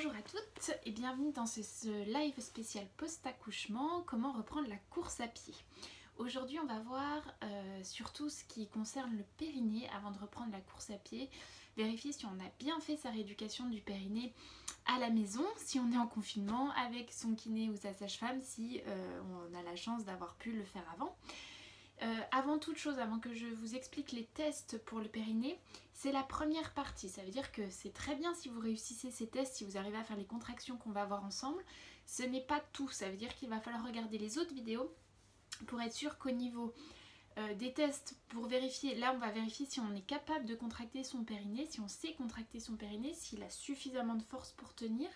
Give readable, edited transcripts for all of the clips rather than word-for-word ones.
Bonjour à toutes et bienvenue dans ce live spécial post-accouchement, comment reprendre la course à pied. Aujourd'hui on va voir surtout ce qui concerne le périnée avant de reprendre la course à pied, vérifier si on a bien fait sa rééducation du périnée à la maison, si on est en confinement avec son kiné ou sa sage-femme, si on a la chance d'avoir pu le faire avant. Avant toute chose, avant que je vous explique les tests pour le périnée, c'est la première partie. Ça veut dire que c'est très bien si vous réussissez ces tests, si vous arrivez à faire les contractions qu'on va voir ensemble. Ce n'est pas tout, ça veut dire qu'il va falloir regarder les autres vidéos pour être sûr qu'au niveau des tests, pour vérifier, là on va vérifier si on est capable de contracter son périnée, si on sait contracter son périnée, s'il a suffisamment de force pour tenir.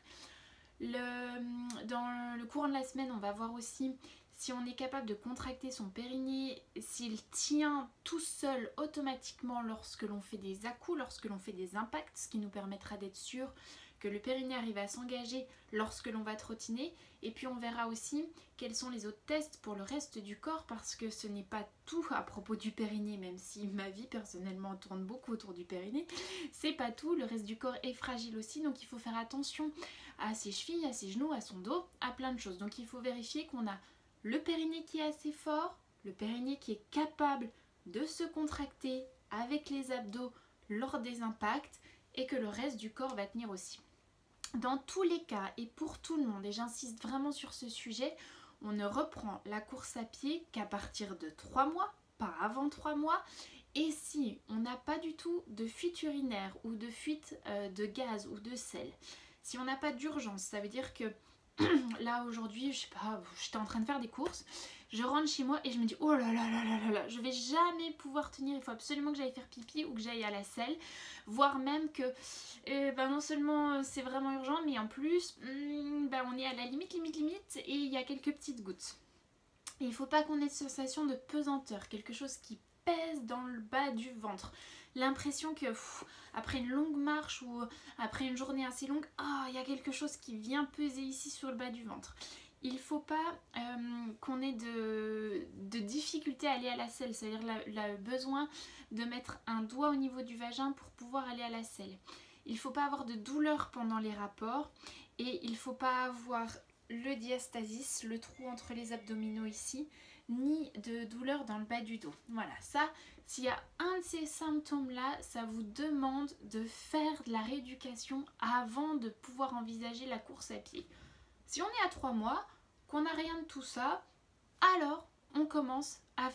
Dans le courant de la semaine, on va voir aussi si on est capable de contracter son périnée, s'il tient tout seul automatiquement lorsque l'on fait des à-coups, lorsque l'on fait des impacts, ce qui nous permettra d'être sûr que le périnée arrive à s'engager lorsque l'on va trottiner. Et puis on verra aussi quels sont les autres tests pour le reste du corps, parce que ce n'est pas tout à propos du périnée, même si ma vie personnellement tourne beaucoup autour du périnée. C'est pas tout, le reste du corps est fragile aussi, donc il faut faire attention à ses chevilles, à ses genoux, à son dos, à plein de choses. Donc il faut vérifier qu'on a le périnée qui est assez fort, le périnée qui est capable de se contracter avec les abdos lors des impacts et que le reste du corps va tenir aussi. Dans tous les cas et pour tout le monde, et j'insiste vraiment sur ce sujet, on ne reprend la course à pied qu'à partir de 3 mois, pas avant 3 mois. Et si on n'a pas du tout de fuite urinaire ou de fuite de gaz ou de sel, si on n'a pas d'urgence, ça veut dire que là aujourd'hui, je sais pas, j'étais en train de faire des courses, je rentre chez moi et je me dis oh là là là là là là, je vais jamais pouvoir tenir, il faut absolument que j'aille faire pipi ou que j'aille à la selle, voire même que non seulement c'est vraiment urgent, mais en plus on est à la limite et il y a quelques petites gouttes. Et il ne faut pas qu'on ait de sensation de pesanteur, quelque chose qui pèse dans le bas du ventre. L'impression que après une longue marche ou après une journée assez longue, il y a quelque chose qui vient peser ici sur le bas du ventre. Il ne faut pas qu'on ait de difficulté à aller à la selle, c'est-à-dire le besoin de mettre un doigt au niveau du vagin pour pouvoir aller à la selle. Il ne faut pas avoir de douleur pendant les rapports et il ne faut pas avoir le diastasis, le trou entre les abdominaux ici, ni de douleur dans le bas du dos. Voilà, ça, s'il y a un de ces symptômes-là, ça vous demande de faire de la rééducation avant de pouvoir envisager la course à pied. Si on est à 3 mois, qu'on n'a rien de tout ça, alors on commence à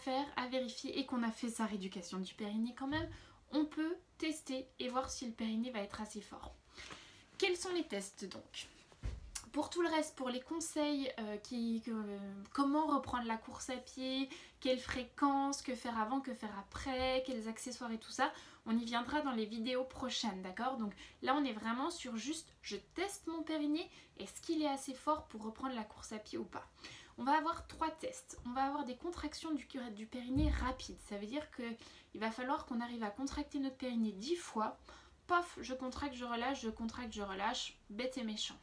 vérifier et qu'on a fait sa rééducation du périnée quand même, on peut tester et voir si le périnée va être assez fort. Quels sont les tests donc ? Pour tout le reste, pour les conseils, comment reprendre la course à pied, quelle fréquence, que faire avant, que faire après, quels accessoires et tout ça, on y viendra dans les vidéos prochaines, d'accord? Donc là, on est vraiment sur juste, je teste mon périnée, est-ce qu'il est assez fort pour reprendre la course à pied ou pas? On va avoir 3 tests. On va avoir des contractions du périnée rapides. Ça veut dire qu'il va falloir qu'on arrive à contracter notre périnée 10 fois. Paf, je contracte, je relâche, je contracte, je relâche, bête et méchant.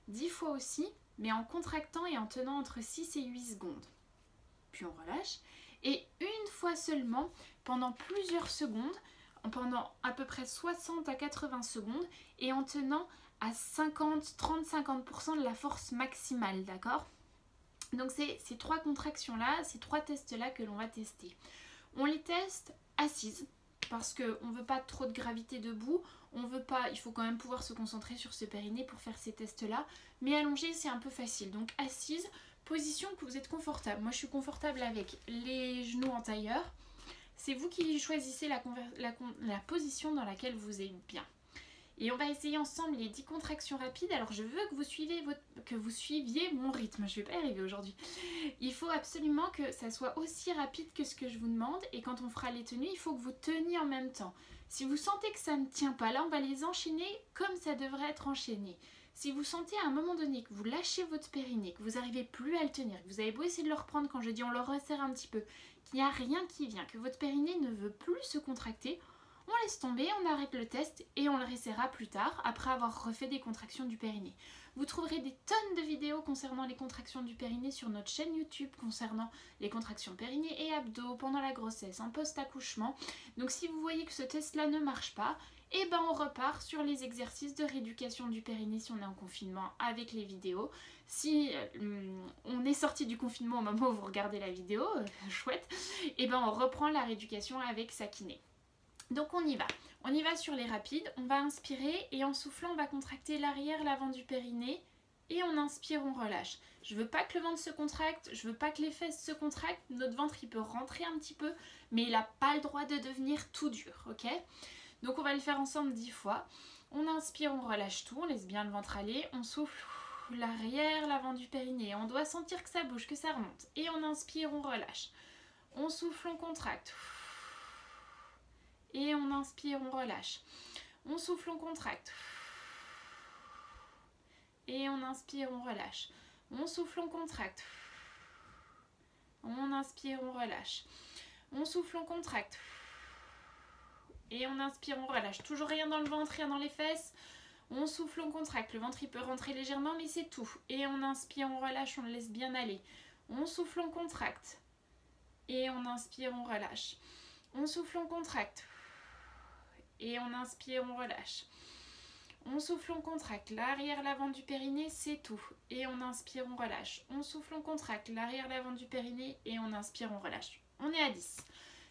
10 fois aussi, mais en contractant et en tenant entre 6 et 8 secondes. Puis on relâche. Et une fois seulement, pendant plusieurs secondes, pendant à peu près 60 à 80 secondes, et en tenant à 30-50% de la force maximale, d'accord? Donc c'est ces 3 contractions-là, ces 3 tests-là que l'on va tester. On les teste assises, parce qu'on ne veut pas trop de gravité debout, il faut quand même pouvoir se concentrer sur ce périnée pour faire ces tests-là, mais allongé c'est un peu facile, donc assise, position que vous êtes confortable. Moi je suis confortable avec les genoux en tailleur, c'est vous qui choisissez la position dans laquelle vous êtes bien. Et on va essayer ensemble les 10 contractions rapides. Alors je veux que vous suiviez mon rythme. Je ne vais pas y arriver aujourd'hui. Il faut absolument que ça soit aussi rapide que ce que je vous demande. Et quand on fera les tenues, il faut que vous teniez en même temps. Si vous sentez que ça ne tient pas, là on va les enchaîner comme ça devrait être enchaîné. Si vous sentez à un moment donné que vous lâchez votre périnée, que vous n'arrivez plus à le tenir, que vous avez beau essayer de le reprendre quand je dis on le resserre un petit peu, qu'il n'y a rien qui vient, que votre périnée ne veut plus se contracter, on laisse tomber, on arrête le test et on le resserrera plus tard après avoir refait des contractions du périnée. Vous trouverez des tonnes de vidéos concernant les contractions du périnée sur notre chaîne YouTube, concernant les contractions périnée et abdos pendant la grossesse, en post-accouchement. Donc si vous voyez que ce test-là ne marche pas, Et ben on repart sur les exercices de rééducation du périnée si on est en confinement avec les vidéos. Si on est sorti du confinement au moment où vous regardez la vidéo, chouette, et ben on reprend la rééducation avec sa kiné. Donc on y va. On y va sur les rapides, on va inspirer et en soufflant on va contracter l'arrière, l'avant du périnée et on inspire, on relâche. Je veux pas que le ventre se contracte, je veux pas que les fesses se contractent, notre ventre il peut rentrer un petit peu mais il n'a pas le droit de devenir tout dur, ok? Donc on va le faire ensemble 10 fois. On inspire, on relâche tout, on laisse bien le ventre aller, on souffle l'arrière, l'avant du périnée. On doit sentir que ça bouge, que ça remonte. Et on inspire, on relâche. On souffle, on contracte. Et on inspire, on relâche. On souffle, on contracte. Et on inspire, on relâche. On souffle, on contracte. On inspire, on relâche. On souffle, on contracte. Et on inspire, on relâche. Toujours rien dans le ventre, rien dans les fesses. On souffle, on contracte. Le ventre il peut rentrer légèrement mais c'est tout. Et on inspire, on relâche, on le laisse bien aller. On souffle, on contracte. Et on inspire, on relâche. On souffle, on contracte. Et on inspire, on relâche. On souffle, on contracte. L'arrière, l'avant du périnée, c'est tout. Et on inspire, on relâche. On souffle, on contracte. L'arrière, l'avant du périnée. Et on inspire, on relâche. On est à 10.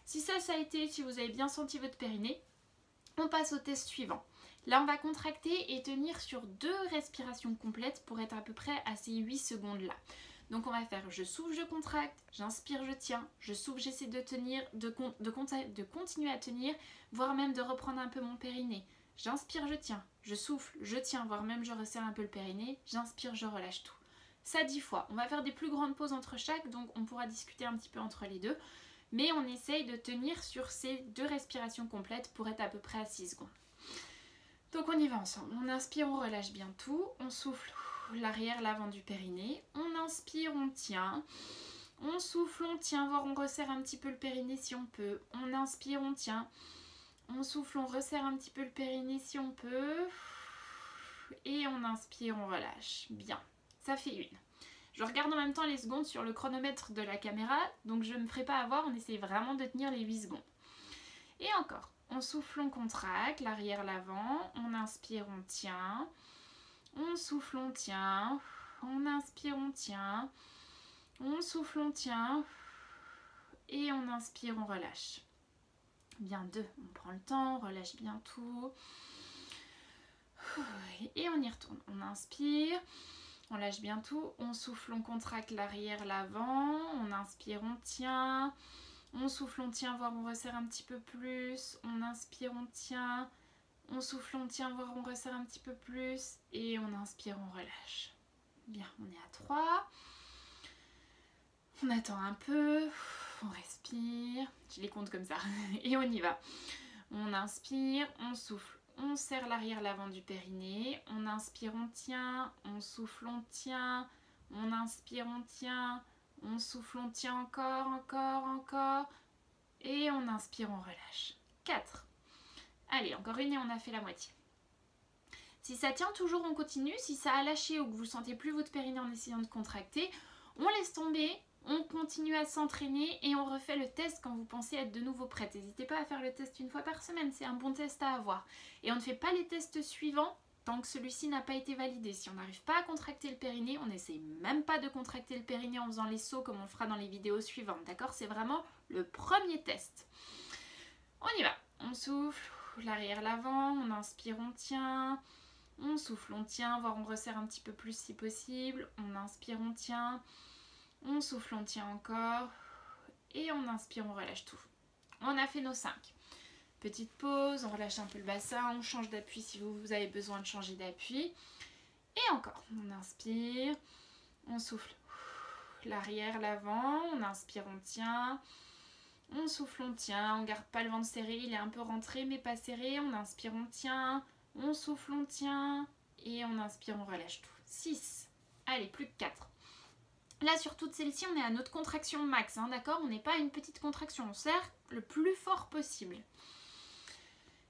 Si ça a été, si vous avez bien senti votre périnée, on passe au test suivant. Là, on va contracter et tenir sur 2 respirations complètes pour être à peu près à ces 8 secondes là. Donc on va faire je souffle, je contracte, j'inspire, je tiens, je souffle, j'essaie de tenir, de continuer à tenir, voire même de reprendre un peu mon périnée. J'inspire, je tiens, je souffle, je tiens, voire même je resserre un peu le périnée, j'inspire, je relâche tout. Ça 10 fois. On va faire des plus grandes pauses entre chaque, donc on pourra discuter un petit peu entre les deux. Mais on essaye de tenir sur ces 2 respirations complètes pour être à peu près à 6 secondes. Donc on y va ensemble. On inspire, on relâche bien tout. On souffle l'arrière, l'avant du périnée. On inspire, on tient. On souffle, on tient, voire on resserre un petit peu le périnée si on peut. On inspire, on tient. On souffle, on resserre un petit peu le périnée si on peut. Et on inspire, on relâche. Bien, ça fait une. Je regarde en même temps les secondes sur le chronomètre de la caméra, donc je ne me ferai pas avoir, on essaye vraiment de tenir les 8 secondes. Et encore, on souffle, on contracte, l'arrière, l'avant, on inspire, on tient, on souffle, on tient, on inspire, on tient, on souffle, on tient, et on inspire, on relâche. Bien 2, on prend le temps, on relâche bien tout, et on y retourne. On inspire. On lâche bien tout, on souffle, on contracte l'arrière, l'avant, on inspire, on tient, on souffle, on tient, voire on resserre un petit peu plus, on inspire, on tient, on souffle, on tient, voire on resserre un petit peu plus, et on inspire, on relâche. Bien, on est à 3, on attend un peu, on respire, je les compte comme ça, et on y va. On inspire, on souffle. On serre l'arrière, l'avant du périnée. On inspire, on tient. On souffle, on tient. On inspire, on tient. On souffle, on tient encore, encore, encore. Et on inspire, on relâche. 4. Allez, encore une et on a fait la moitié. Si ça tient toujours, on continue. Si ça a lâché ou que vous ne sentez plus votre périnée en essayant de contracter, on laisse tomber. On continue à s'entraîner et on refait le test quand vous pensez être de nouveau prête. N'hésitez pas à faire le test une fois par semaine, c'est un bon test à avoir. Et on ne fait pas les tests suivants tant que celui-ci n'a pas été validé. Si on n'arrive pas à contracter le périnée, on n'essaye même pas de contracter le périnée en faisant les sauts comme on fera dans les vidéos suivantes. D'accord? C'est vraiment le premier test. On y va. On souffle, l'arrière, l'avant, on inspire, on tient. On souffle, on tient, voire on resserre un petit peu plus si possible. On inspire, on tient. On souffle, on tient encore. Et on inspire, on relâche tout. On a fait nos 5. Petite pause, on relâche un peu le bassin, on change d'appui si vous avez besoin de changer d'appui. Et encore, on inspire, on souffle l'arrière, l'avant, on inspire, on tient. On souffle, on tient, on garde pas le ventre serré, il est un peu rentré mais pas serré. On inspire, on tient, on souffle, on tient. Et on inspire, on relâche tout. 6. Allez, plus que 4. Là, sur toutes celles-ci, on est à notre contraction max, hein, d'accord? On n'est pas à une petite contraction, on serre le plus fort possible.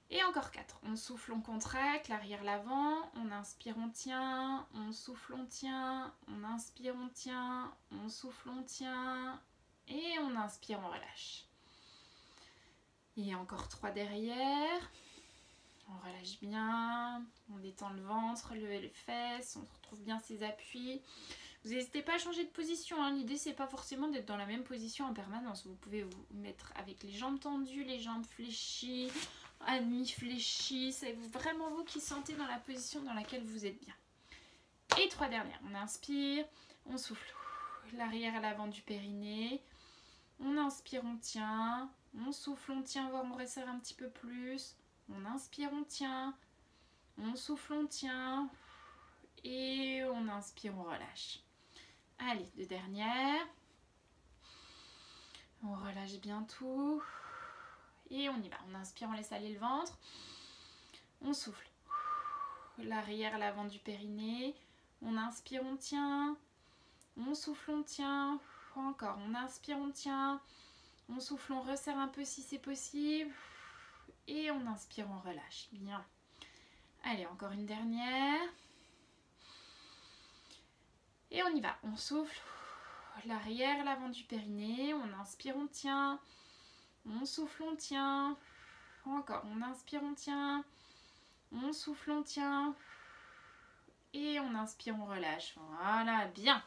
Et encore 4. On souffle, on contracte, l'arrière, l'avant. On inspire, on tient. On souffle, on tient. On inspire, on tient. On souffle, on tient. Et on inspire, on relâche. Et encore 3 derrière. On relâche bien, on détend le ventre, lever les fesses, on retrouve bien ses appuis. Vous n'hésitez pas à changer de position, hein. L'idée c'est pas forcément d'être dans la même position en permanence. Vous pouvez vous mettre avec les jambes tendues, les jambes fléchies, à demi fléchies. C'est vraiment vous qui sentez dans la position dans laquelle vous êtes bien. Et 3 dernières, on inspire, on souffle. L'arrière à l'avant du périnée. On inspire, on tient. On souffle, on tient, voire on resserre un petit peu plus. On inspire, on tient. On souffle, on tient. Et on inspire, on relâche. Allez, 2 dernières. On relâche bien tout. Et on y va. On inspire, on laisse aller le ventre. On souffle. L'arrière à l'avant du périnée. On inspire, on tient. On souffle, on tient. Encore. On inspire, on tient. On souffle, on resserre un peu si c'est possible. Et on inspire, on relâche. Bien. Allez, encore une dernière. Et on y va. On souffle. L'arrière, l'avant du périnée. On inspire, on tient. On souffle, on tient. Encore. On inspire, on tient. On souffle, on tient. Et on inspire, on relâche. Voilà, bien.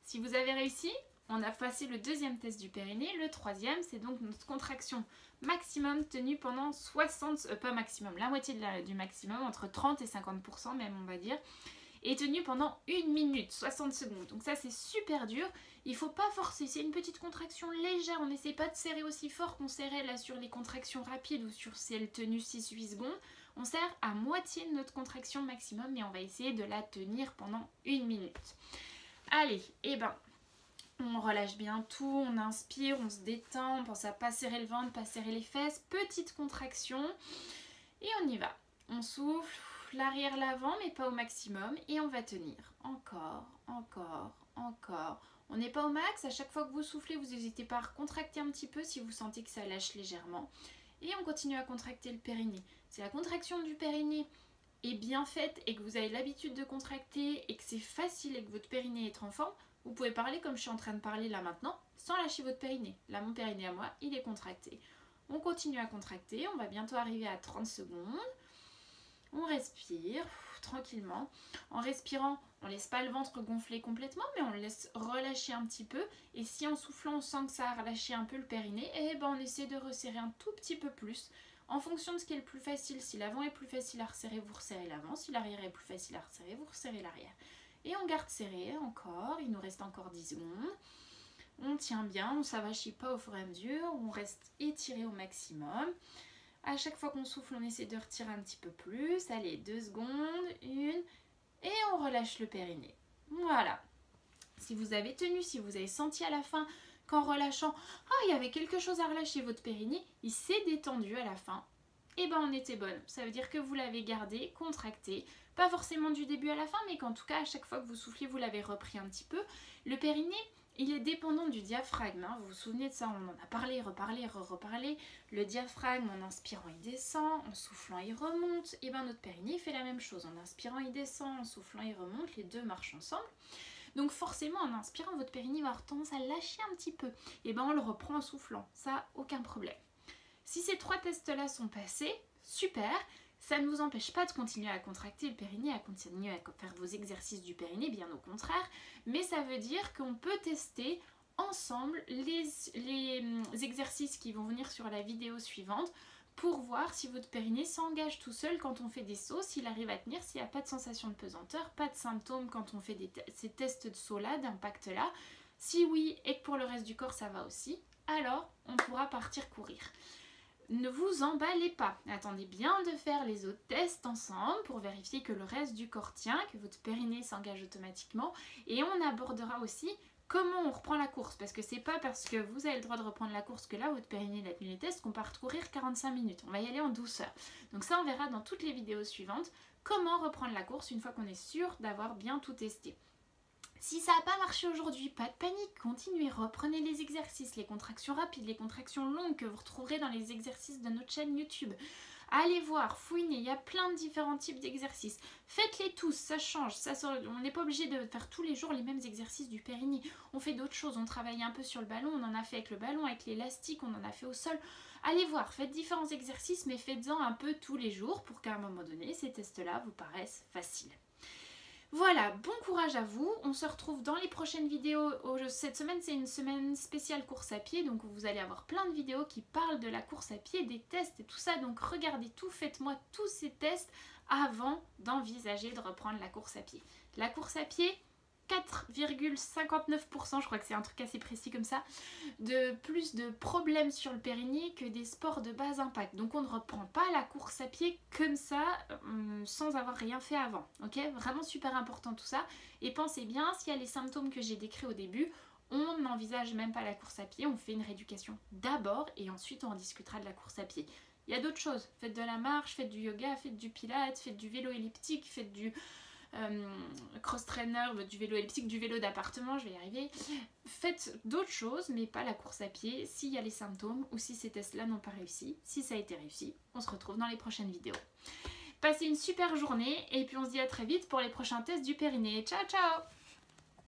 Si vous avez réussi, on a passé le 2e test du périnée. Le 3e, c'est donc notre contraction maximum tenue pendant 60... pas maximum, la moitié du maximum, entre 30 et 50% même, on va dire. Et tenue pendant 1 minute, 60 secondes. Donc ça, c'est super dur. Il ne faut pas forcer. C'est une petite contraction légère. On n'essaie pas de serrer aussi fort qu'on serrait là sur les contractions rapides ou sur celles tenues 6-8 secondes. On serre à moitié de notre contraction maximum et on va essayer de la tenir pendant 1 minute. Allez, et ben, on relâche bien tout, on inspire, on se détend, on pense à pas serrer le ventre, pas serrer les fesses. Petite contraction et on y va. On souffle, l'arrière, l'avant, mais pas au maximum et on va tenir. Encore, encore, encore. On n'est pas au max, à chaque fois que vous soufflez, vous n'hésitez pas à contracter un petit peu si vous sentez que ça lâche légèrement. Et on continue à contracter le périnée. Si la contraction du périnée est bien faite et que vous avez l'habitude de contracter et que c'est facile et que votre périnée est en forme, vous pouvez parler comme je suis en train de parler là maintenant, sans lâcher votre périnée. Là, mon périnée à moi, il est contracté. On continue à contracter, on va bientôt arriver à 30 secondes. On respire tranquillement. En respirant, on ne laisse pas le ventre gonfler complètement, mais on le laisse relâcher un petit peu. Et si en soufflant, on sent que ça a relâché un peu le périnée, et ben on essaie de resserrer un tout petit peu plus. En fonction de ce qui est le plus facile, si l'avant est plus facile à resserrer, vous resserrez l'avant. Si l'arrière est plus facile à resserrer, vous resserrez l'arrière. Et on garde serré encore, il nous reste encore 10 secondes. On tient bien, on ne s'avachit pas au fur et à mesure, on reste étiré au maximum. À chaque fois qu'on souffle, on essaie de retirer un petit peu plus. Allez, 2 secondes, 1, et on relâche le périnée. Voilà. Si vous avez tenu, si vous avez senti à la fin qu'en relâchant, il y avait quelque chose à relâcher, votre périnée, il s'est détendu à la fin, et ben on était bonne. Ça veut dire que vous l'avez gardé, contracté, pas forcément du début à la fin, mais qu'en tout cas, à chaque fois que vous soufflez, vous l'avez repris un petit peu. Le périnée, il est dépendant du diaphragme, hein. Vous vous souvenez de ça, on en a parlé, reparlé, reparlé. Le diaphragme, en inspirant, il descend, en soufflant, il remonte. Et bien notre périnée fait la même chose, en inspirant, il descend, en soufflant, il remonte. Les deux marchent ensemble. Donc forcément, en inspirant, votre périnée va avoir tendance à lâcher un petit peu. Et bien on le reprend en soufflant, ça, aucun problème. Si ces 3 tests-là sont passés, super. Ça ne vous empêche pas de continuer à contracter le périnée, à continuer à faire vos exercices du périnée, bien au contraire. Mais ça veut dire qu'on peut tester ensemble les exercices qui vont venir sur la vidéo suivante pour voir si votre périnée s'engage tout seul quand on fait des sauts, s'il arrive à tenir, s'il n'y a pas de sensation de pesanteur, pas de symptômes quand on fait ces tests de saut-là, d'impact-là. Si oui, et que pour le reste du corps ça va aussi, alors on pourra partir courir. Ne vous emballez pas, attendez bien de faire les autres tests ensemble pour vérifier que le reste du corps tient, que votre périnée s'engage automatiquement, et on abordera aussi comment on reprend la course, parce que c'est pas parce que vous avez le droit de reprendre la course que là votre périnée a tenu les tests qu'on part courir 45 minutes, on va y aller en douceur. Donc ça on verra dans toutes les vidéos suivantes, comment reprendre la course une fois qu'on est sûr d'avoir bien tout testé. Si ça n'a pas marché aujourd'hui, pas de panique, continuez, reprenez les exercices, les contractions rapides, les contractions longues que vous retrouverez dans les exercices de notre chaîne YouTube. Allez voir, fouinez, il y a plein de différents types d'exercices. Faites-les tous, ça change, on n'est pas obligé de faire tous les jours les mêmes exercices du périnée. On fait d'autres choses, on travaille un peu sur le ballon, on en a fait avec le ballon, avec l'élastique, on en a fait au sol. Allez voir, faites différents exercices, mais faites-en un peu tous les jours pour qu'à un moment donné, ces tests-là vous paraissent faciles. Voilà, bon courage à vous, on se retrouve dans les prochaines vidéos. Cette semaine c'est une semaine spéciale course à pied, donc vous allez avoir plein de vidéos qui parlent de la course à pied, des tests et tout ça, donc regardez tout, faites-moi tous ces tests avant d'envisager de reprendre la course à pied. La course à pied, 4,59%, je crois que c'est un truc assez précis comme ça, de plus de problèmes sur le périnée que des sports de bas impact. Donc on ne reprend pas la course à pied comme ça, sans avoir rien fait avant. Ok, vraiment super important tout ça. Et pensez bien, s'il y a les symptômes que j'ai décrits au début, on n'envisage même pas la course à pied, on fait une rééducation d'abord et ensuite on en discutera de la course à pied. Il y a d'autres choses, faites de la marche, faites du yoga, faites du pilates, faites du vélo elliptique, faites du cross-trainer, du vélo elliptique, du vélo d'appartement, je vais y arriver. Faites d'autres choses, mais pas la course à pied, s'il y a les symptômes ou si ces tests-là n'ont pas réussi. Si ça a été réussi, on se retrouve dans les prochaines vidéos. Passez une super journée et puis on se dit à très vite pour les prochains tests du périnée. Ciao ciao!